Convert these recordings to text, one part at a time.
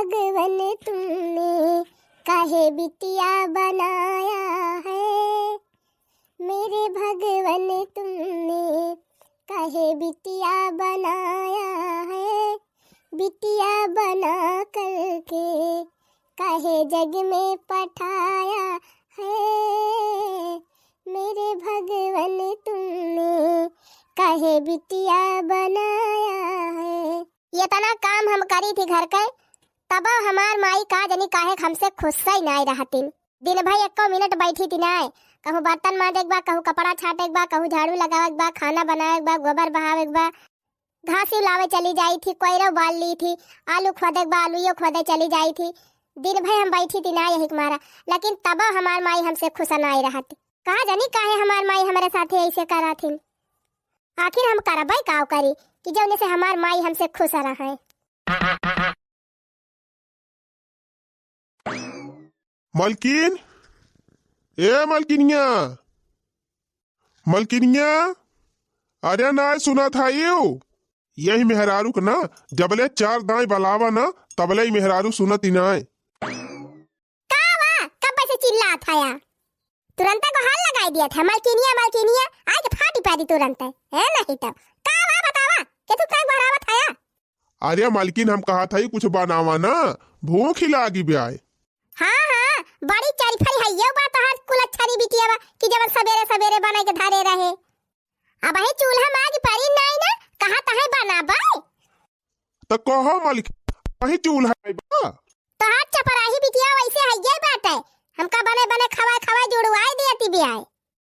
भगवन तुमने काहे बिटिया बनाया है। मेरे भगवन तुमने काहे बिटिया बनाया है। बिटिया बना करके काहे जग में पठाया है। मेरे भगवन तुमने काहे बिटिया बनाया है। ये तना काम हम करी थी घर के, तब हमार माई का जनी काहे हमसे खुश ही नहीं रहती। दिन भाई 1 मिनट बैठी थी ना, कहूँ बर्तन मांजे बा, कहूँ कपड़ा छाटे बा, कहूँ झाड़ू लगावे बा, खाना बनावे बा, गोबर बहावे बा, घास लावे चली जाई थी, कोयरो बाल ली थी, आलू खोदे बा, आलूयो खोदे चली जाई थी। दिन भाई हम बैठी थी ना यही मारा, लेकिन तब हमार माई हमसे खुश नहीं रहती। कहा जानी काहे हमार माई हमारे साथ ऐसे करा थी। आखिर हम करबाई काव करी कि जौने से हमार माई हमसे खुश रहे। मलकिन, ए मलकिनिया, मलकिनिया, अरे ना सुना था यही मेहरारू का ना जबले 4 दाएं बलावा ना तबले ही मेहरारू सुनत ही नाय। कब से चिल्ला था यार, तुरंत को हाल लगाई दिया था मलकिनिया मलकिनिया, आज फाटी पैदी तुरंत है नहीं तो कावा बतावा कि तू क्या भरावा था यार। अरे मलकिन हम कहा था कुछ बनावा ना, भूख ही लागी ब्याह। हाँ बड़ी चरफरी है ये बात, हर कुल अच्छारी बिटिया बा कि जब सवेरे सवेरे बनाई के धारे रहे। अब है चूल्हा मागी परी नहीं ना, कहा तहे बनाबे तो कहो मलकिन वही चूल्हा है बा। तो हाथ चपराही बिटिया वैसे है ये बात है, हमका बने बने खवा जुड़वाई देती ब्याह।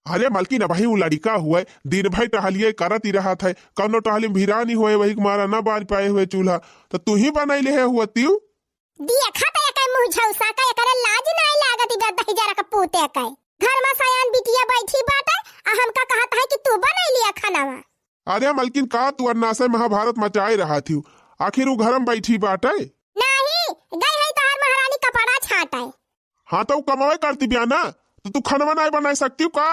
अरे मलकिन वही वो लड़का हुए दिन भर टहलिए करत ही रहा था, कौनो टहली भिरा नहीं हुए, वही मारा ना बार पाए हुए चूल्हा तो तू ही बनाई ले हुआ त्यू देखा तो ये मुंह झौसा का करे लाज नहीं लागती गद्दा जरा का पूते का घर में सयान बिटिया बैठी बाटे आ हमका कहता है कि तू बनाई लिया खानावा। अरे मलकिन का तू अन्ना से महाभारत मचाए रहा थी, आखिर वो घर में बैठी बाटे नहीं गई है तो हर महारानी कपड़ा छाटे। हाँ तो कमाई करती बिया ना, तो तू खाना नहीं बना सकती का।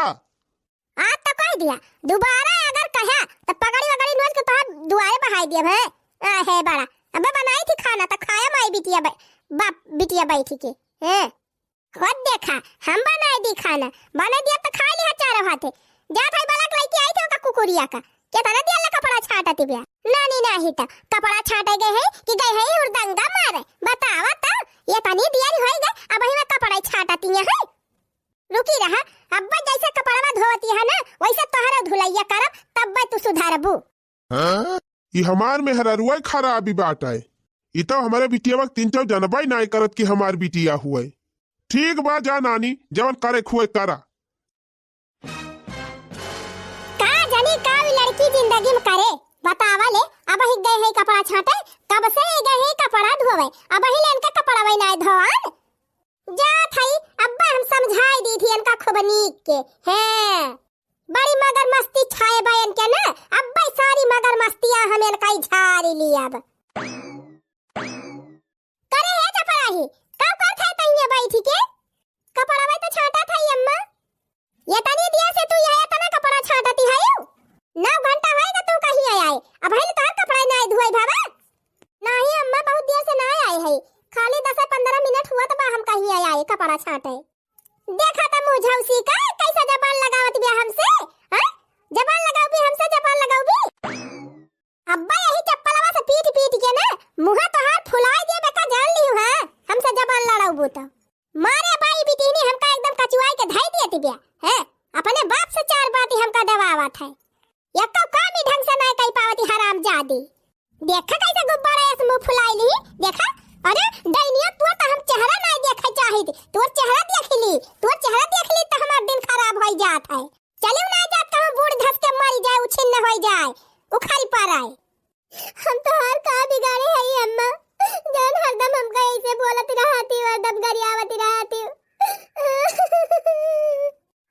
आज तो कह दिया दोबारा अगर कहा तो पगड़ी वगड़ी नोच के तो दुआरे बहाई दिया है। है बड़ा अबे बनाई थी खाना तो खाया माई बिटिया बाप बिटिया बैठी के हैं। खुद देखा हम बनाए दी खाना, बना दिया तो खा लिया चारों हाथे। जा भाई बालक लेके आई थे का कुकुरिया का क्या तना दिया ला कपड़ा छाटती बिया नानी नहीं तो कपड़ा छाटे गए है कि गए है उर्दंगा मारे बतावा तो ये तनी दिया नहीं होएगा। अब ही मैं कपड़ा छाटती है रुकी रहा, अब्बा जैसे कपड़ा धोती है ना वैसे तोहरा धुलैया करब तब तू सुधारबू। ये हमार में हररुआ खराबी बात है, ये तो हमारे बिटिया वक्त 3 जनबा नहीं करत कि हमार बिटिया हुए। ठीक बा जा नानी जवन करे खुए करा। का जानी का लड़की जिंदगी में करे बतावा ले। अब ही गए है कपड़ा छाटे, कब से गए है कपड़ा धोवे, अब ही लेन का कपड़ा वही नहीं धोवन। जा थई अब्बा हम समझाई दी थी इनका खूब नीक के हैं, बड़ी मगर मस्ती छाए बयन के ना, अब्बा सारी मगर मस्तियां हम इनका ही झाड़ी ली। अब करे है चपराही कब कर था तइया बैठी के कपड़ा वे तो छाटा था अम्मा। ये तनी दिया से तू यह तना कपड़ा छाटती है 9 घंटा होएगा तू कहीं आए। अब है तो कपड़ा नहीं धोए बाबा। नहीं अम्मा बहुत देर से नहीं आए है, खाली 10-15 मिनट हुआ तो हम कहीं आए कपड़ा छाटे। देखा तो मुंह झौसी का कैसा जबान लगावत बिया हमसे। हां जबान लगाओ भी हमसे, जबान लगाओ भी। अब्बा यही चप्पलवा से पीट के ना मुंह तो हाथ फुलाए दे बेका जान लियो है हमसे जबान लड़ाऊ बोता मारे बाई बिटिनी हमका एकदम कचुआई के धाई दियती बिया है। अपने बाप से 4 बातें हमका दबावत है, यक्का काम ही ढंग से नहीं कह पावती हरामजादी। देखा कैसे गुब्बारा ऐसे मुंह फुलाई ली देखा। अरे दैनिया तू तो हम चेहरा नहीं देखे चाही थी, तोर चेहरा देख ली तो हमार दिन खराब हो जात है। चलियो ना जात कहूं बूढ़ धस के मर जाए उछिन्न हो जाए उखाड़ी पर आए। हम तो हर का बिगाड़े है अम्मा, जान हरदम हमका ऐसे बोलत रहती हरदम गरियावती रहती।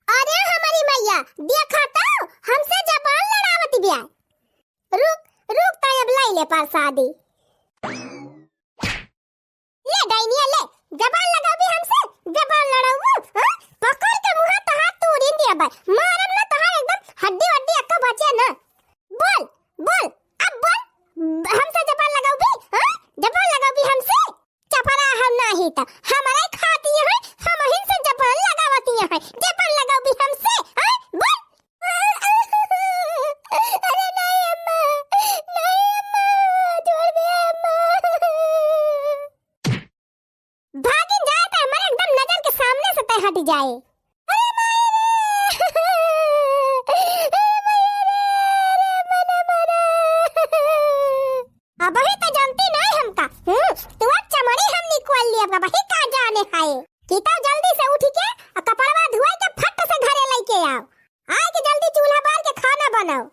अरे हमारी मैया देखा तो हमसे जबान लड़ावती बिया। रुक तब लाई ले प्रसादी ले दैनिया ले जबान लगा भी हमसे, जबान लड़ाऊ पकड़ के मुंह तो हाथ तोड़ दिया भाई मारम ना तो एकदम हड्डी अक्का बचे ना। बोल अब बोल हमसे जबान लगाओ भी जबान लगाओ भी हमसे। रही था हमारे खाती है हम हिन से जबरन लगावती है जबरन लगाओ भी हमसे हां बोल अरे नहीं अम्मा छोड़ दे अम्मा भागिन जाए तो हमारे एकदम नजर के सामने से तय हट जाए अब ही तो जानती नहीं हमका तू अब चमड़ी हम निकल लिया अब ही का जाने खाए कि तो जल्दी से उठ के और कपड़वा धुआ के फट से घरे लेके आओ आए के जल्दी चूल्हा बाल के खाना बनाओ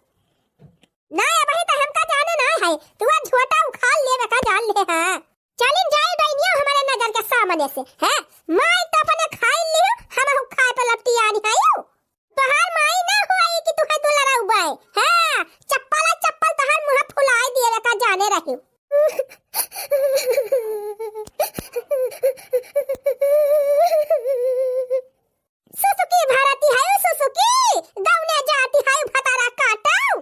नहीं अब ही तो हमका जाने नहीं है तू अब झोटा उखाड़ ले का जान ले हां चलिन जाए डाइनिया हमारे नजर के सामने से हैं माई तो अपने खाई लियो हम खाए पे लपटी आनी आयो तोहार माई ना होई कि तू है दुलरा उबाए हां चप्पल तोहार मुंह फुलाए दिए का जाने रहियो सुसुकी भारती है सुसुकी गौने जाती है भतारा काटाओ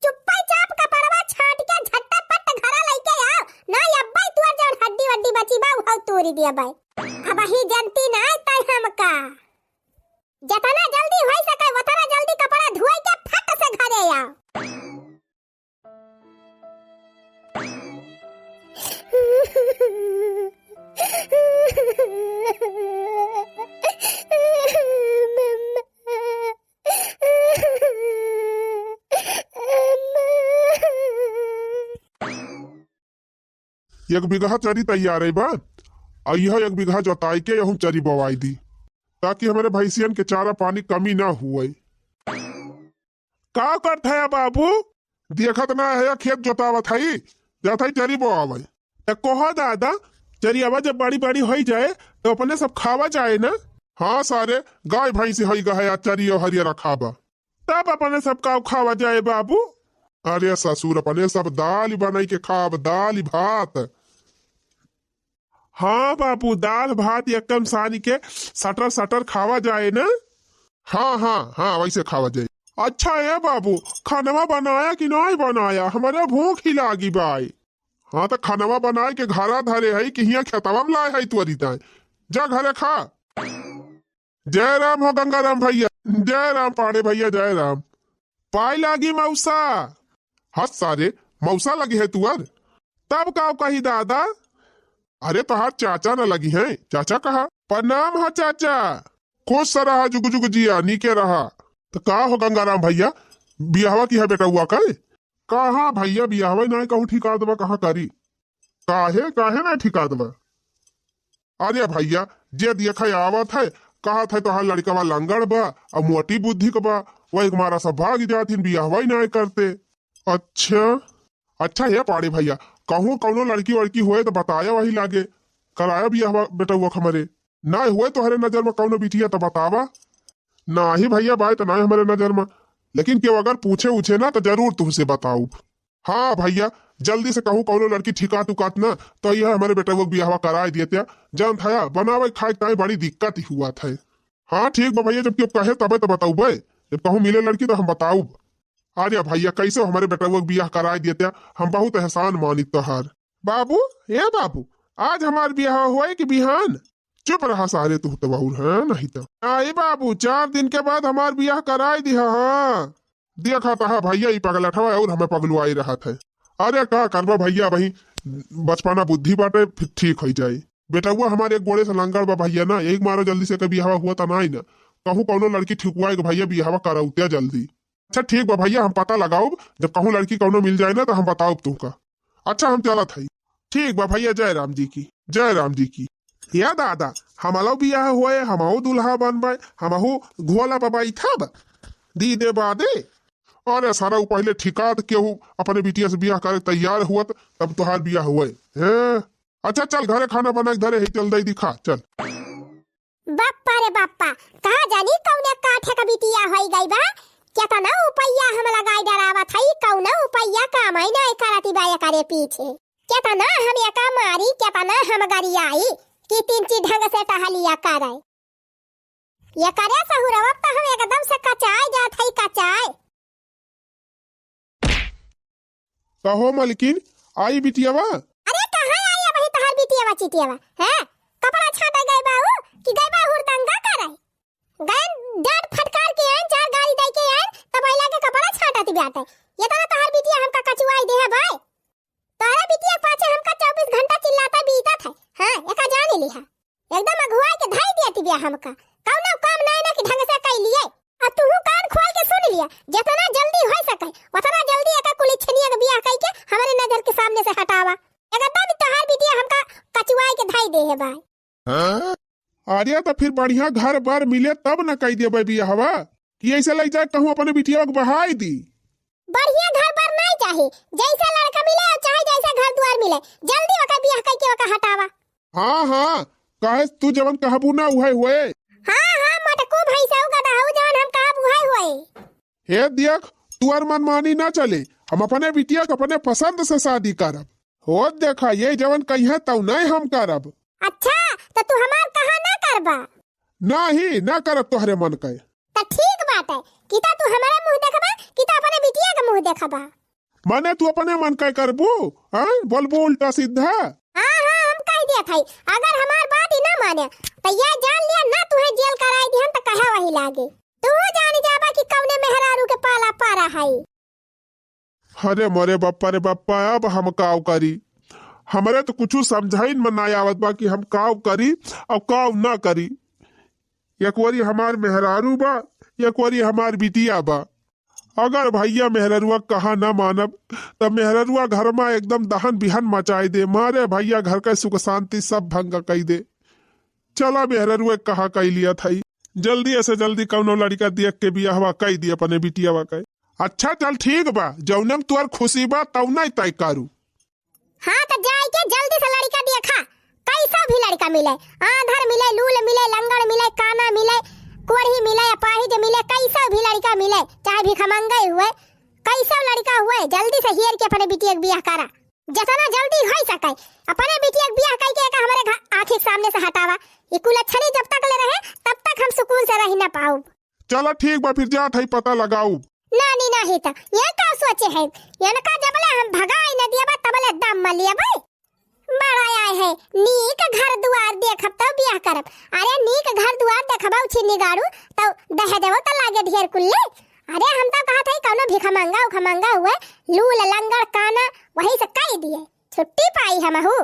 चुप्पा चाप कपड़वा छाट के झटपट घर लेके आओ ना अब्बा तू जौन हड्डी वड्डी बची बा वो तोड़ी दिया बाई अब ही जनती ना तय हमका जतना जल्दी होई सके वतना जल्दी कपड़ा धोई के फट से घरे आओ एक बीघा चरी तैयार है बा और यह एक बीघा जोताई के हम चरी बोवाई दी ताकि हमारे भैंसियन के चारा पानी कमी ना हुए का करत है बाबू देखत ना है खेत जोतावत है जात है चरी बोवावे कहो दादा चरी आवा जब बड़ी बड़ी हो जाए तो अपने सब खावा जाए ना हाँ सारे गाय भैंसी हो गया चरी और हरियर खावा तब अपने सब का खावा जाए बाबू अरे ससुर अपने सब दाल बनाई के खाब दाल भात हाँ बाबू दाल भात एकदम सानी के सटर सटर खावा जाए ना हाँ हाँ हाँ वैसे खावा जाए अच्छा है बाबू खानवा बनाया कि नहीं बनाया हमारे भूख ही लागी बाई हाँ तो खानवा बनाए के घरा धरे है कि हिया खेतवा में लाए है तुअरी ताए जा घरे खा जय राम हो गंगाराम भैया जय राम पाड़े भैया जय राम पाई लागी मौसा हस सारे मौसा लगी है तुअर तब का कही दादा अरे तोहार चाचा न लगी है चाचा कहा प्रणाम है चाचा खुश रहा जुग जुग जिया नीके रहा तो का हो गंगाराम भैया बियाहवा की है बेटा हुआ कहे कहा भैया बियाहवा नहीं कहूँ ठिका दबा कहा करी काहे ना ठिका दबा अरे भैया जे देखा आवत है कहा था तोहार लड़का लंगड़ बा और मोटी बुद्धि का बा वही हमारा सब भाग जाती बियाहवा ही नहीं करते अच्छा है पाड़े भैया कहूँ कौनो लड़की वड़की हुए तो बताया वही लागे कराया बियाहवा बेटा हुआ हमारे ना हुए तो हरे नजर में कौनो बिटिया तो बतावा ना ही भैया बाय तो ना हमारे नजर में लेकिन क्यों अगर पूछे उछे ना तो जरूर तुमसे बताऊ हाँ भैया जल्दी से कहूँ कौनो लड़की ठिका टुकात ना तो यह हमारे बेटा वो बियाहवा कराए दिए जान था बनावे खाए ताए बड़ी दिक्कत ही हुआ था हाँ ठीक बा भैया जब क्यों कहे तबे तो बताऊ भाई जब कहूँ मिले लड़की तो हम बताऊ अरे भैया कैसे हमारे बेटा वो बियाह कराए दिए हम बहुत एहसान मानी तोहार बाबू ये बाबू आज हमारे बियाह हुआ कि बिहान चुप रहा सारे तू तो बहुर है नहीं तो आई बाबू 4 दिन के बाद हमार बियाह कराई दिया हाँ देखा था भैया ही पगला ठवा और हमें पगलुआई रहा था अरे का करवा भैया वही बचपना बुद्धि बाटे फिर ठीक हो जाए बेटा हुआ हमारे एक गोड़े से लंगड़ बा भैया ना एक मारो जल्दी से कभी बियाह हुआ था ना ही ना कहूँ कौनो लड़की ठीक हुआ भैया बियाह कराउते जल्दी अच्छा ठीक बा भैया हम पता लगाओ जब कहूँ लड़की कौनो मिल जाए ना तो हम बताओ तुमका अच्छा हम चला था ठीक बा भैया जय राम जी की या दादा हमारो बियाह हुए हमहू दुल्हा बनबे हमहू घोला बबाई था दी दे बादे अरे सारा पहले ठिका केहू अपने बिटिया से बियाह करे तैयार हुआ तब तुहार बियाह हुए अच्छा चल घरे खाना बना धरे ही चल दई दिखा चल बाप्पा रे बाप्पा कहा जानी कौने काठे का बिटिया होई गई बा केतना उपैया हम लगाई डरावा थई कौना उपैया कामई नहीं करती बाया करे पीछे केतना हम एका मारी केतना हम गरियाई कि 3 चीज ढंग से टहलिया कराई ये करे सहुरवा तो हम एकदम से कचाई जात हई कचाई कहो मलकिन आई बिटियावा अरे कहां आई वही तहार बिटियावा चिटियावा हैं कपड़ा ती बात है। ये तो तोहर बिटिया हमका कचुआई दे है भाई। तोहरा बिटिया के पाछे हमका 24 घंटा चिल्लाता बीतत है। हां एका जान ली है। एकदम अगुआई के धाई देती बिया हमका। कौनो काम नहीं ना कि ढंग से कई लिए। अब तू कान खोल के सुन लिया, जितना जल्दी हो सके उतना जल्दी एका कुली छनिया के बियाह कई के हमारे नजर के सामने से हटावा। एकदम तोहर बिटिया हमका कचुआई के धाई दे है भाई। हाँ? अरे तो फिर बढ़िया घर बार मिले तब न कही देबे बियाहवा कि ऐसे लग जाए कहूं अपने बिटिया को बहाई दी। बढ़िया घर बार नहीं चाहिए, जैसा लड़का मिले और चाहे जैसा घर द्वार मिले जल्दी ओका बियाह कई के ओका हटावा। हाँ हाँ कहे तू जवन कहबू ना उहे हुए। हाँ हाँ मटकू भाई साहू गदहाऊ जवन हम कहब उहे हुए। हे देख तू और मनमानी ना चले, हम अपने बिटिया को अपने पसंद से शादी करब। हो देखा ये जवन कहिए तो नहीं हम करब। अच्छा तो तू हमार कहा ना करबा? नहीं ना करब तोहरे मन के। तो ठीक बात है कि ता तू हमारा मुंह देखबा कि ता अपने बिटिया का मुंह देखबा। माने तू अपने मन के करबू? हां बोलबो उल्टा सीधा। हां हां हम कह दिया था अगर हमार बात ही ना माने तो ये जान लिया ना तुहे जेल कराई दी हम तो कहे वही लागे। तू जान जाबा कि कौने मेहरारू के पाला पारा है। अरे मोरे बप्पा रे बप्पा अब हम काव करी। हमरे तो कुछ समझाइन में ना आवत बा कि हम काव करी और काव ना करी। एक वारी हमार मेहरारू बा, एक वारी हमार बिटिया बा। अगर भैया मेहररुआ कहा ना मानब तो मेहररुआ घर में एकदम दहन बिहन मचाई दे। मारे भैया घर का सुख शांति सब भंग कई दे। चला मेहररुआ कहा कई लिया था जल्दी से जल्दी कौनो लड़का देख के बियाहवा कई दी अपने बिटियावा के। अच्छा चल ठीक बा जौनम तुअर खुशी बा तौना तय करू। हाँ तो जाए के जल्दी से लड़का देखा। कैसा भी लड़का मिले, आंधर मिले, लूल मिले, लंगड़ मिले, काना मिले, कोढ़ी मिले, अपाहिज मिले, कैसा भी लड़का मिले, चाहे भिखमंगा हुए, कैसा लड़का हुए जल्दी से हियर के अपने बिटिया के बियाह करा। जितना जल्दी हो सके अपने बिटिया के बियाह कई के हमारे आंख के सामने से हटावा। ये कुलच्छनी जब तक ले रहे तब तक हम सुकून से रह ना पाऊ। चलो ठीक बा फिर जा थई पता लगाऊ। नानी नहीं था ये का सोचे है इनका जबले हम भगाई न दिया तबले दम मलिया भाई। बड़ा आए है नीक घर दुआर देखब तो बियाह करब। अरे नीक घर दुआर देखबौ छिन्नी गाड़ू तो दह देबो तो लागे ढेर कुल्ले। अरे हम तो कहा था कौनो भिखमंगा उखमंगा हुए लूल लंगड़ काना वही से कह दिए छुट्टी पाई हम हूँ।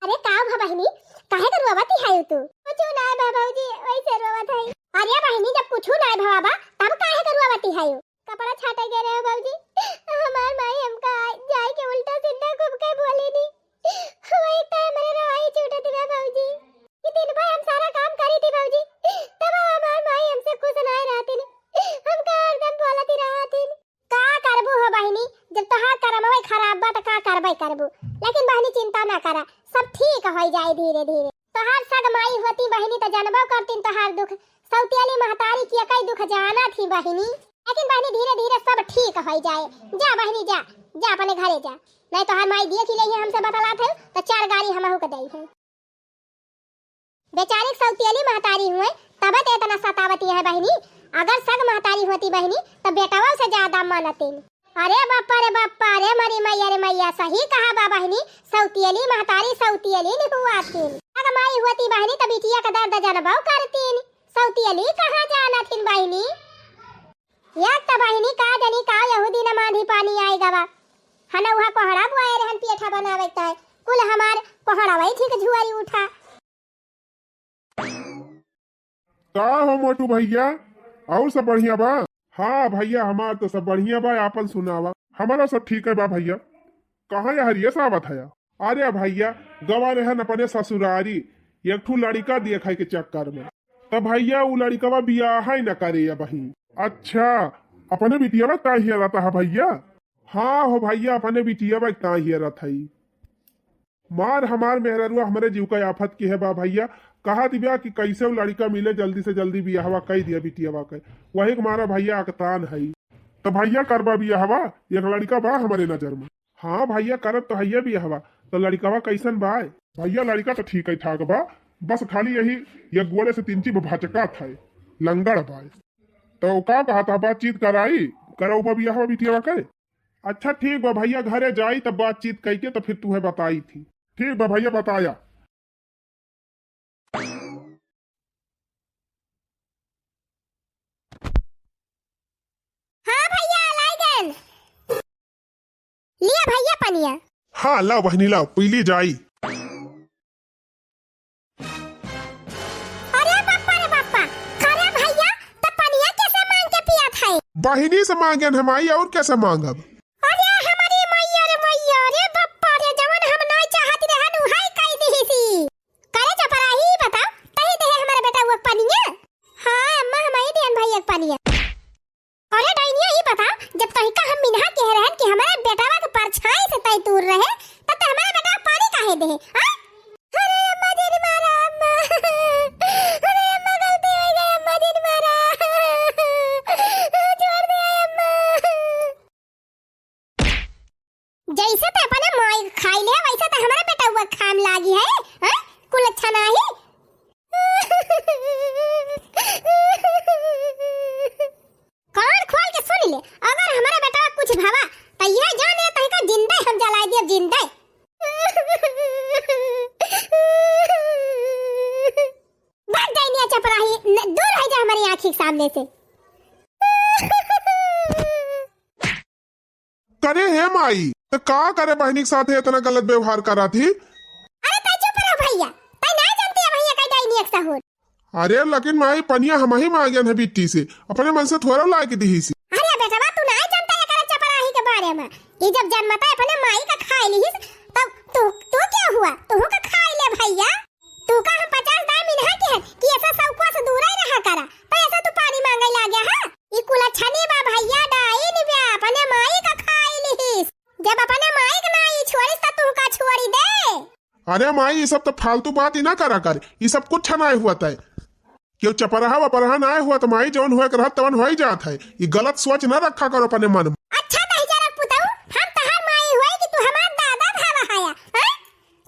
अरे का भा बहनी काहे कर रोवती है तू? कुछ ना बाबूजी वैसे रोवत है। अरे बहनी जब कुछ ना भवाबा तब काहे कर रोवती है? कपड़ा छाटे गे रहे हो बाबूजी। हमार माई हमका जाए के उल्टा सीधा घूम के बोली नी वही तो मेरे रवाई छूटत है बाबूजी। ये दिन भर हम सारा काम करी थी बाबूजी तब हमार माई हमसे खुश ना रहती नी हमका हरदम बोलती रहती। का करबू हो बहनी जब तोहार करमवे खराब बा त का करबे करबू। लेकिन बहनी चिंता ना करा सब ठीक हो जाए धीरे धीरे। तोहार सग माई होती बहनी तो जानबो करतीन तोहार दुख। सौतियाली महतारी की कई दुख जाना थी बहनी। लेकिन बहनी धीरे धीरे सब ठीक हो जाए। जा बहनी जा जा अपने घरे जा नहीं तोहार माई दिए कि ले हमसे बतलात है तो 4 गाड़ी हमहु के दई है। बेचारी सौतियाली महतारी हुए तब ते इतना सतावती है बहनी। अगर सग महतारी होती बहनी तो बेटावा से ज्यादा मानतीन। अरे बाप्पा रे मरी मैया रे मैया सही कहा बा बहनी। सौतियली महतारी सौतियली नहीं हुआ थीन। अगर माई होती बहनी तो बिटिया का दर्द जानबो करतीन। सौतियली कहाँ जाना थीन बहनी। याद तो बहनी का जनी का यहूदी न मांधी पानी आएगा बा हना वहाँ कोहड़ा बुआए रहन पेठा बनावे है कुल हमार कोहड़ा वही ठीक झुआरी उठा। का हो मोटू भैया और सब बढ़िया बा? हाँ भैया हमार तो सब बढ़िया बा। आपन सुनावा। हमारा सब ठीक है बा भैया। कहाँ यार ये सावत है? अरे भैया गवा रहन अपने ससुरारी एक ठू लड़का देखा के चक्कर में तो भैया वो लड़का बियाह ही न करे या बही। अच्छा अपने बिटिया का ही रहता है भैया? हाँ हो भैया अपने बिटिया का ही रहता है। मार हमार मेहररुआ हमारे जीव का आफत की है बा भैया। कहा दिव्या कि कैसे वो लड़का मिले जल्दी से जल्दी बियाहवा कह दिया बिटियावा के वही हमारा भैया अकतान है। तो भैया करबा बियाहवा एक लड़का बा हमारे नजर में। हाँ भैया करब तो हैया बियाहवा। तो लड़कावा कैसन बा? भैया लड़का तो ठीक है ठाक बा बस खाली यही एक गोले से 3 चीज भचका था लंगड़ बाय। तो का कहा था बातचीत कराई करो बियाह बिटिया करे। अच्छा ठीक बा भैया घरे जाई तब बातचीत कई के तो फिर तुम्हें बताई थी। ठीक बा भैया बताया। हाँ भैया लाइगन लिया भैया पनिया। हाँ लाओ बहनी लाओ पीली जाई। अरे बाप्पा रे बाप्पा करे भैया तो पनिया कैसे मांग के पिया था। बहिनी से मांगे हम आई और कैसे मांगब। अरे हमारी मैया रे बाप्पा रे जवन हम नहीं चाहत रहन उहाई कई दिही सी। करे चपराही बता तही दे हमारे बेटा वो पनिया। हां अम्मा हम ही देन भैया पनिया। अरे डाइनिया ही बता जब तही का हम मिनहा कह रहन कि हमारे बेटावा के परछाई से तई दूर रहे तब तो हमारा बेटा पानी काहे दे। हां अरे अम्मा दिन मारा अम्मा। अरे अम्मा गलती हो गई अम्मा दिन मारा। छोड़ दे अम्मा। जैसे ते अपने माई खाई ले वैसे तो हमारा बेटा हुआ खाम लागी है। हां कुल अच्छा नहीं। कान खोल के सुन ले अगर हमारा बेटा कुछ भावा तो यह जान ले तही का जिंदा हम जला दिए जिंदा। बात दैनिया चपराही दूर है जा हमारी आंखी के सामने से। करे है माई तो का करे बहनी के साथ इतना गलत व्यवहार करा थी। अरे तै चुप रहो भैया तै नहीं जानती है भैया का दैनिया का साहूर। अरे लेकिन माई पनिया हम ही मांगे है बिट्टी से अपने मन से थोड़ा ला के दी सी। अरे बेटा तू नहीं जानता है करे चपराही के बारे में। ये जब जन्मता है अपने माई का खाई ली तब तू क्या हुआ तू का खाई ले भैया। तू का हम 50 दाम मिनहा के है कि ऐसा सबको से दूर ही रहा करा तो ऐसा तू पानी मांगे ला गया। हां ई कुल अच्छा नहीं बा भैया डाई नि बे अपने माई का खाई ली जब अपने माई का नहीं छोड़ी त तू का छोड़ी दे। अरे माई ये सब तो फालतू बात ही ना करा कर ये सब कुछ ना हुआ था क्यों चपराहा वपराहा ना हुआ तो माई जौन हुआ कर तवन हो ही जात है। ये गलत सोच ना रखा करो अपने मन में। अच्छा नहीं जरा पुताऊ हम तहार माई होई कि तू हमार दादा भावा हाया। हां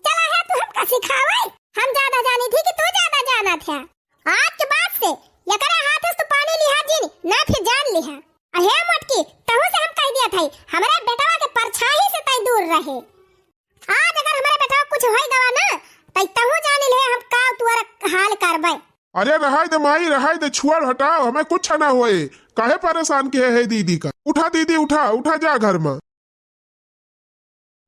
चला है तू हमका सिखावे हम ज्यादा जानी थी कि तू ज्यादा जाना था। आज के बाद से ये करे हाथ से तो पानी लिहा जी ना फिर जान लिहा। अहे मटकी तहु से हम कह दिया था हमारे बेटवा के परछाई से तई दूर रहे। आज अगर हमारे बेटवा कुछ होई गवा ना तई तहु जान ले हम का तुअर हाल करबै। अरे रहाई दे माई रहाई दे छुआर हटाओ हमें कुछ ना होए काहे परेशान किए है दीदी का। उठा दीदी उठा जा घर में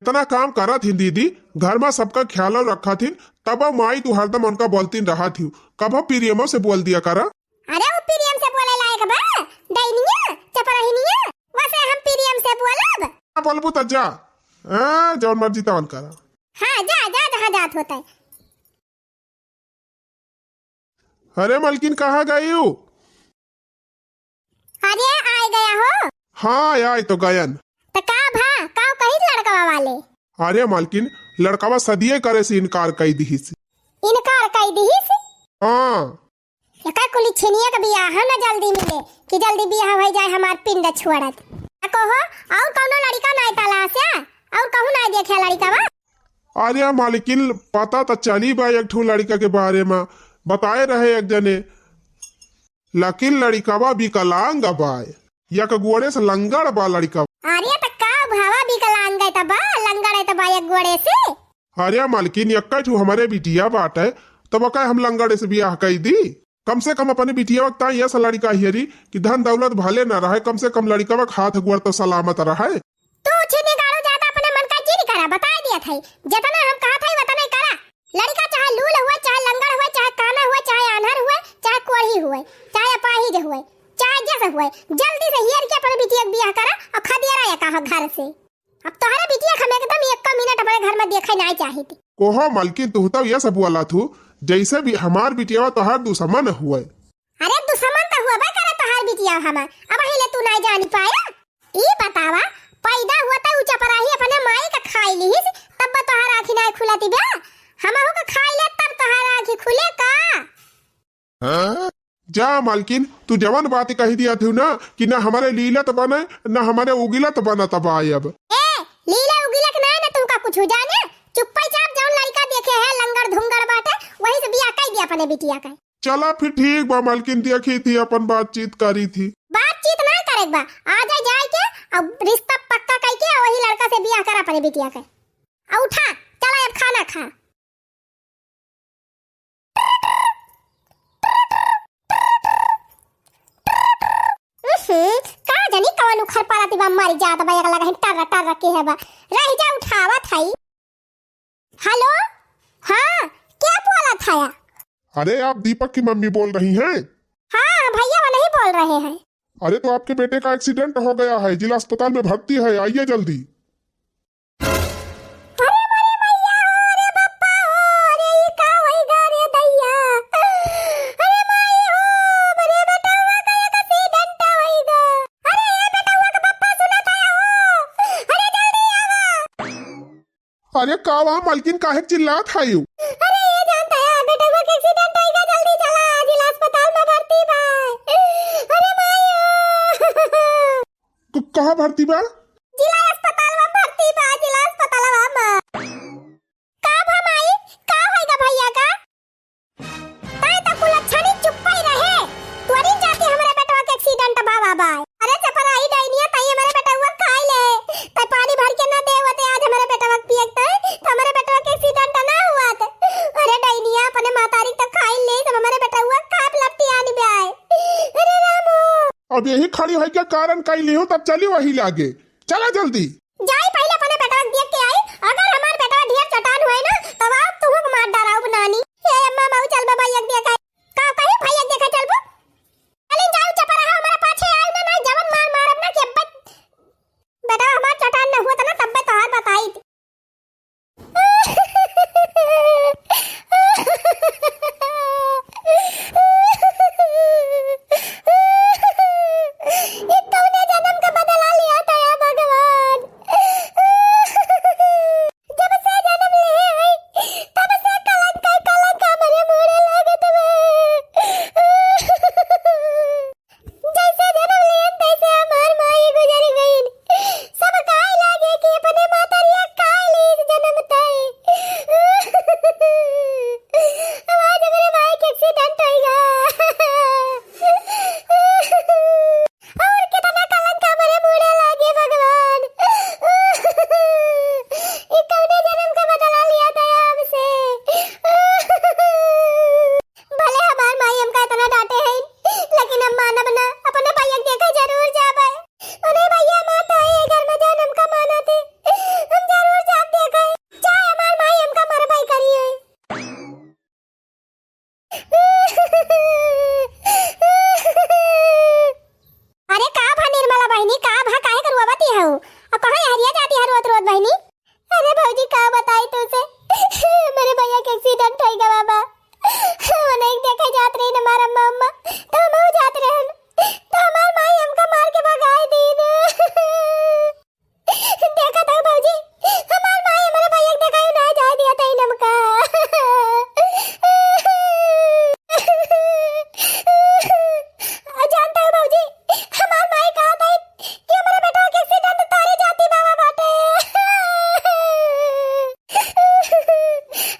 इतना काम करा थी दीदी घर में सबका ख्याल रखा थी तब माई तू हरदम उनका बोलती रहा थी कब प्रियमो से बोल दिया करा। अरे वो प्रियम से बोले लायक बा दैनिया चपराहिनिया वैसे हम प्रियम से बोलब। बोलबू त जा जौन मर्जी तवन करा। हाँ जा जा जहाँ जात होता है। अरे मलकिन कहाँ गई हो। अरे आ गया हो। हाँ आए तो गयन तो का भा का कही लड़का वाले। अरे मलकिन लड़कावा सदिये करे से इनकार कई दी से। इनकार कई दी से। हाँ का कुली छिनिया का बियाह ना जल्दी मिले कि जल्दी बियाह हो जाए हमार पिंड छोड़त। कहो और कौनो लड़का नहीं तलाशा और कहूं ना देखे लड़का बा। अरे मालिकिन पता तो चली बा एक ठो लड़का के बारे में बताए रहे एक जने लेकिन लड़कावा विकलांग बा या के गोड़े से लंगड़ बा लड़का। अरे त का भावा विकलांग है त बा लंगड़ है त बा एक गोड़े से। अरे मालिकिन एक ठो हमारे बिटिया बाटे तो बका हम लंगड़े से बियाह कई दी। कम से कम अपने बिटिया वक्त ये सा लड़का हियरी कि धन दौलत भले न रहे कम से कम लड़का वक्त हाथ गोड़ तो सलामत रहे। तू छिने गाड़ो ज्यादा अपने मन का जी करा बता दिया था जितना हम कहा था उतना करा। लड़का चाहे लूल हुए चाहे लंगड़ हुए चाहे काना हुए चाहे आन्हर हुए चाहे कोढ़ी हुए चाहे अपाहिज हुए चाहे जैसे हुए जल्दी से हियर के अपने बिटिया बियाह करा और खदिया या कहा घर से। अब तोहरे बिटिया हम एकदम एक मिनट अपने घर में देखे नहीं चाहिए। कोहो मलकिन तू तो ये सब वाला थू जैसे भी हमार बिटिया तो हर दुश्मन हुए। अरे दुश्मन तो हुआ करे तो हर बिटिया हमार अब हिले तू नहीं जान पाया। ई बतावा पैदा हुआ त ऊंचा पराही अपने माई का खाई ली तब तोहर आंखी नहीं खुलती बे हमहु का खाई ले तब तोहर आंखी खुले का। जा मालकिन तू जवान बात कही दिया थी ना कि ना हमारे लीला तो बने ना हमारे उगिला तो बना तब आए। अब ए लीला उगिला के ना तू का कुछ जाने चुप्पा चाप जाऊं लड़का देखे है लंगड़ धुंगड़ बाटे वही से बियाह कर दिया अपने बिटिया का। चला फिर ठीक बा मालकिन, देखी थी अपन बातचीत करी थी। बातचीत ना करे बा, आ जाए के अब रिश्ता पक्का कई के वही लड़का से बियाह करा पड़े बिटिया के। आ उठा चला अब खाना खा। का जानी कौन उखर पाराती बा मारी जात बा, एक लगा टर टर के है बा। रह जा उठावा थाई। हेलो हाँ क्या बोला था या? अरे आप दीपक की मम्मी बोल रही हैं? हाँ भैया वो नहीं बोल रहे हैं। अरे तो आपके बेटे का एक्सीडेंट हो गया है, जिला अस्पताल में भर्ती है, आइए जल्दी। अरे मरे भैया हो, अरे बप्पा हो, अरे ये का होइगा रे दैया। अरे माई हो, मरे बेटा हुआ का एक एक्सीडेंट होइगा। अरे ये बेटा हुआ का बप्पा सुना था हो, अरे जल्दी आवा। अरे का वहाँ मालकिन काहे चिल्लात है यू? अरे ये जानता है बेटा हुआ का एक्सीडेंट होइगा, जल्दी चला जिला अस्पताल में भर्ती बा। अरे माई हो। कहाँ भर्ती बा? जिला अस्पताल में भर्ती बा, जिला अस्पताल में। का भमाई का होइगा भैया का? ताई तक कुलच्छनी चुप ही रहे। तोरी जाती हमारे बेटवा के एक्सीडेंट बा बा। अरे चपराई डाइनिया ताई हमारे बेटा हुआ खाई ले। ताई पानी भर के ना देवते आज हमारे बेटवा के पिए तो हमारे बेटवा के एक्सीडेंट ना हुआ त। अरे डाइनिया अपने मातारी तक खाई ले सब हमारे बेटा हुआ खाप लपटी आनी बे आए। अरे रामो अब यही खड़ी है क्या कारण कई ली हो, तब चली वही लागे। चला जल्दी जाई पहले अपने बेटा देख के आई। अगर हमार बेटा ढेर चटान हुए ना तब आप तुहु मार डराऊ बनानी। ए अम्मा माऊ चल बा भैया देखा का कहीं भैया देखा चल बो। चलिन जाऊ चपरा हमारे पाछे आई ना नहीं जवन मार मार अपना के बेटा हमार चटान न हुआ था ना तब तो हाथ बताई थी। ये तूने जन्म का बदला लिया था या भगवान। जब से जन्म ले आई तब से कलंक हमारे मुड़े लागत बा। जैसे जन्म लिए तैसे हमार माई गुजर गई। सब काय लागे कि अपने मातरिया काय ली जन्म ताई। आज मेरे माई के एक्सीडेंट होइगा। और कितना कलंक हमारे मुड़े लागे भगवान। ये कौने जन्म का बदला लिया था हमसे। भले हमार माई हमका इतना डांटे हैं लेकिन हम मानब ना, अपने भैया देखा जरूर जाबे। अरे भैया माता है घर में जन्म का माना थे, हम जरूर जाब देखे चाहे हमार माई हमका मरबाई करी है। अरे का भा निर्मला बहनी का भा काहे करवा बाती है और कहां हरिया जाती है रोज रोज बहनी। अरे भौजी का बताई तुझसे मेरे भैया के एक्सीडेंट हो गया बाबा। वो नहीं देखे जात रही न हमारा मम्मा तो हम जात रहे तो हमार माई हमका मार के भगाए दीन। देखा था भौजी हमार माई हमारे भैया के देखा ना जा दिया था इनका। जानता है भौजी हमार माई कहा था कि हमारे बेटा के एक्सीडेंट तारे जाती बाबा बाटे।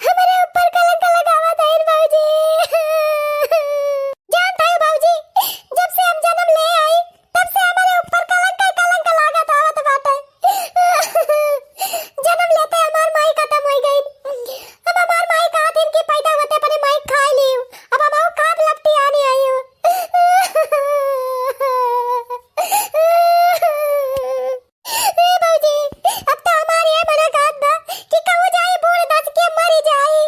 हमारे ऊपर कलंक लगावा था इन भौजी। जानता है भौजी जब से हम जन्म ले आई तब से हमारे ऊपर कलंक लगा था आवत बाटे। जन्म लेते हमार माई खत्म हो गई। अब हमार माई कहा थी कि पैदा होते अपनी माई खा ली। अब हम खाप लपटी आनी आई हूं। ए भौजी अब तो हमारी ये मुलाकात बा कि कहू जाए बूढ़ दस के मरी जाए।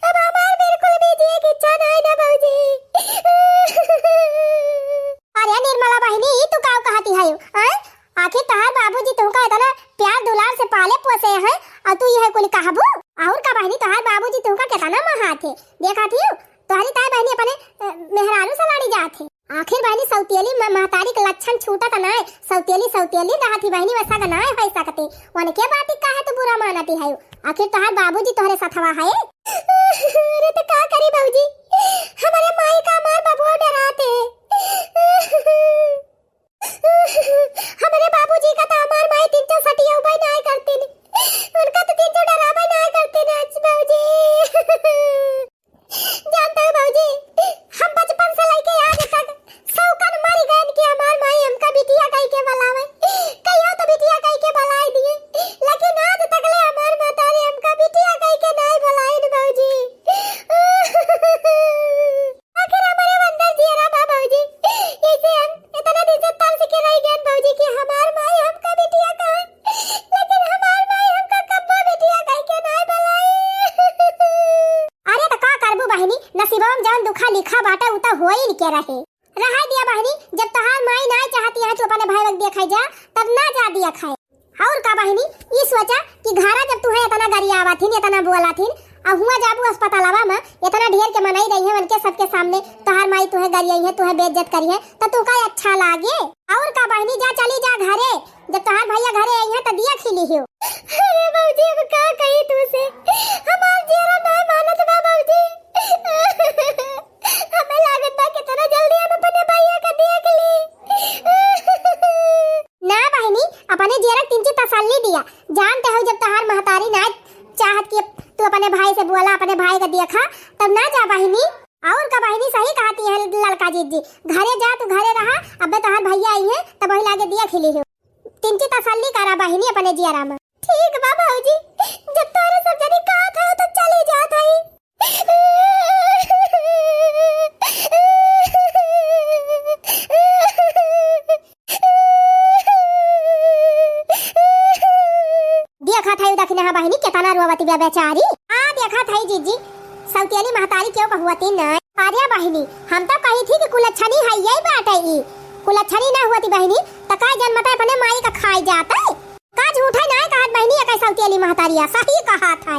अब हमार बिल्कुल भी जिए की इच्छा नहीं ना भौजी। अरे निर्मला बहनी तू काऊ कहती है हैं? आखिर तहार बाबूजी तुमका इतना प्यार दुलार से पाले पोसे हैं और तू यह कुल कहबू। और का बहनी तहार बाबूजी तुमका कितना महाथे देखा थी तोहरी ताई बहनी अपने मेहरारू सलाड़ी जात है। आखिर बहनी सौतेली महतारी के लक्षण छूटा का ना सौतेली रहती बहनी वैसा का ना है सकती वन के बात का है तो बुरा मानती है। आखिर तोहार बाबूजी तोहरे साथवा है। अरे तो का करी बाबूजी हमारे माई का मार बबुआ डराते। हमारे बाबूजी का तो हमार माई 360 उबाई ना करती उनका तो 300 डरावा ना करते ना बाबूजी। के रहे। रहा दिया बहनी, जब तहार माई ना चाहती है तो अपने भाई वक देखा जा, तब ना जा दिया खाए। और का बहनी ई सोचा कि घरा जब तू है इतना गरिया आवाथीन, इतना बोला थीन, अब हुआ जाबू अस्पतालवा में इतना ढेर के मनाई रही है उनके सबके सामने, तहार माई तू है गरिया है, तू है बेइज्जत करी है, तो तू का अच्छा लागे। और का बहनी जा चली जा घरे, जब तहार भैया घरे आई है तो दिया खिली हो। अरे बाबूजी अब का कही तू से, हमार जेरा नहीं मानत बा बाबूजी। हमें लागत बा कितना जल्दी हम अपने भैया का देख ली। ना बहनी अपने जेरा किंची तसल्ली दिया, जानते हो जब तहार महतारी ना चाहत कि तू अपने भाई से बोला, अपने भाई का देखा, तब ना जा बहनी। और का बहनी सही कहती है लड़का जी, घरे जा तू घरे रहा, अब तहार भैया आई है तब वही लागे दिया खिली हो। किंची तसल्ली करा बहनी अपने जेरा में। ठीक बा बाबूजी, जब तोरे सब जनी कहा था तो चली जात है। देखा था दखने हा बहनी कितना रोवती बा बेचारी। हां देखा था जीजी, सौतेली महतारी क्यों कहुवती न। अरे बहनी हम तो कही थी कि कुलच्छनी है यही बात है, ई कुलच्छनी ना हुआती बहनी त का जन्मता अपने माई का खाई जाता है। का झूठा ना कहत बहनी, एक सौतेली महतारिया सही कहा था।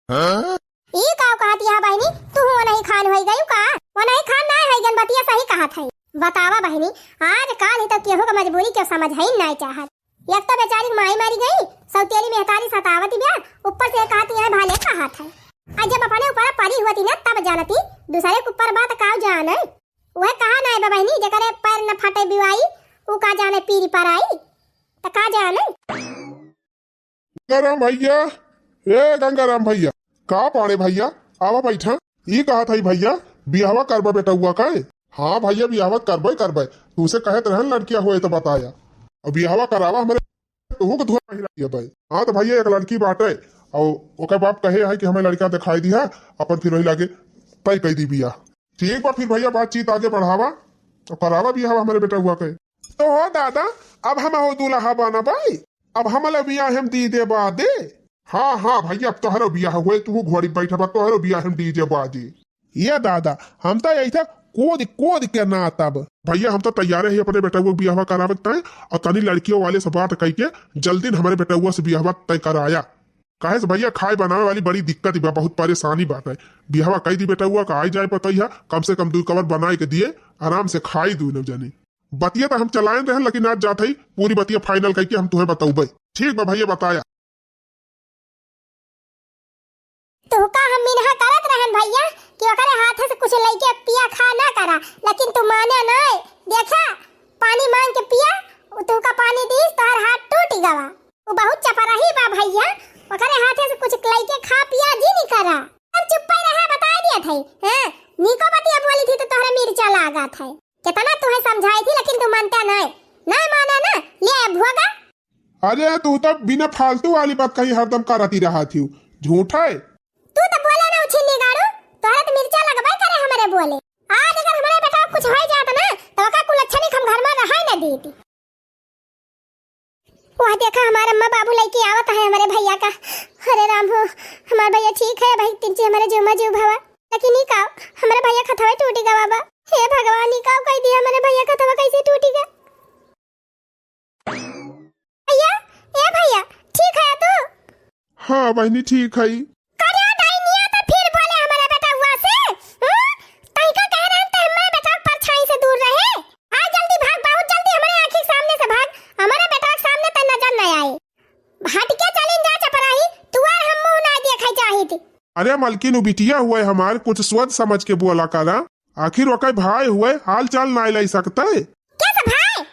हां ई का कहती है बहनी, तू वो नहीं खान होई गई का, वो नहीं खान ना है गणपतिया सही कहा था। बतावा बहनी आज काल ही तक केहू का मजबूरी क्यों समझ है नहीं चाहत। एक तो बेचारी माई मारी गई, सौतेली महतारी सतावती बिया, ऊपर से कहती है भाले कहा था। आज जब अपने ऊपर परी हुई ना तब जानती, दूसरे के ऊपर बात का जाने। वह कहा ना है बहनी जकरे पैर न फटे बिवाई, ऊ का जाने पीरी पर आई, त का जाने। गंगाराम भैया, ए गंगाराम भैया, का पाड़े भैया आवा बैठा। ई कहा था भैया बियाहवा करबा बेटा हुआ का। हाँ भैया बियाहवा करबे, तुसे कहत रहन लड़कियां हुए तो बताया, अब बियाहवा करावा हमारे तू को धुआ पहिरा दिया भाई। हाँ तो भैया एक लड़की बाटे और ओकर बाप कहे है कि हमें लड़का दिखाई दी है, अपन फिर वही लागे तय कह दी बिया। ठीक बा फिर भैया बातचीत आगे बढ़ावा तो करावा बियाहवा हमारे बेटा हुआ के। तो हो दादा अब हम हो दूल्हा बना भाई, अब हमला बियाह हम दी दे बा दे। हाँ हाँ भैया अब तोहरो बियाह हुए, तू घोड़ी बैठा बा, तोहरो बियाह हम दी दे बा दी। ये दादा हम तो ऐसा कोद के ना तब भैया हम तो तैयार है अपने बेटा हुआ बियाह करावे तय, और तनी लड़कियों वाले से बात कह के जल्दी हमारे बेटा हुआ से बियाह तय कराया। कहे से भैया खाए बनावे वाली बड़ी दिक्कत ही बा, बहुत परेशानी बात है। बियाह कही दी बेटा हुआ का आई जाए पता कम से कम 2 कवर बनाए के दिए, आराम से खाई दू न जानी। बतिया तो हम चलाए रहे लेकिन आज जात ही पूरी बतिया फाइनल करके हम तुम्हें बताऊबे। ठीक बा भैया बताया। तो का हम मिनहा करत रहन भैया कि ओकरे हाथ से कुछ लइके पिया खा ना करा, लेकिन तू माने नहीं। देखा पानी मांग के पिया, तू का पानी दीस तोहर हाथ टूट गवा। वो बहुत चपराही बा भैया, ओकरे हाथ से कुछ लइके खा पिया जी नहीं करा। अब चुप ही रहा, बता दिया थे। हां निको बतिया बोली थी तो तोहरे मिर्चा लागा था। कितना तुम्हें समझाई थी लेकिन तू मानता नहीं माना ना, ले भोगा। अरे तू तो बिना फालतू वाली बात कही हरदम करती रहा थी, झूठा है। तू तो बोला ना उछिन्नी गाड़ू, तोहरा तो मिर्चा लगबे करे हमारे बोले। आज अगर हमारे बेटा कुछ हो जाता ना तो ओका कुलच्छनी हम घर में रहा ना देती। वह देखा हमारे अम्मा बाबू लेके आवत है हमारे भैया का। अरे राम हो, हमारे भैया ठीक है भाई, तिनचे हमारे जुमा जीव भवा, लेकिन नी का हमारे भैया खतवा टूटी गा बाबा। हे भगवान नी का कह दिया हमारे भैया खतवा कैसे टूटी गा। भैया ए भैया ठीक है तू? हाँ बहनी ठीक है। अरे मलकिन बिटिया हुए हमारे कुछ सोच समझ के बोला करा, आखिर वक़्त भाई हुए हाल चाल ना ले सकता है। क्या तो भाई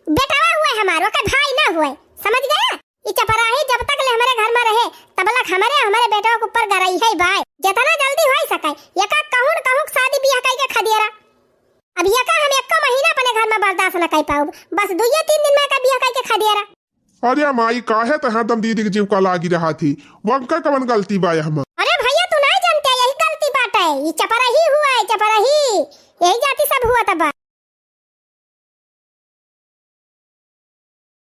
बेटावा हुए हमारे वक़्त भाई ना हुए, समझ गया। ये चपराही जब तक ले हमारे घर में रहे तब तक हमारे बेटों के ऊपर गरई है भाई। जितना जल्दी हो सके यका कहूं शादी ब्याह कई के खदियरा। अब यका हम एक महीना अपने घर में बर्दाश्त न कर पाऊ, बस 2-3 दिन में का ब्याह कई के खदियरा। अरे माई काहे तो हरदम दीदी के जीव का लागी रहा थी, वंका कवन गलती बा हम। अरे भैया तू नहीं जानते यही गलती बात है, ये चपराही हुआ है, चपराही यही जाति सब हुआ तब।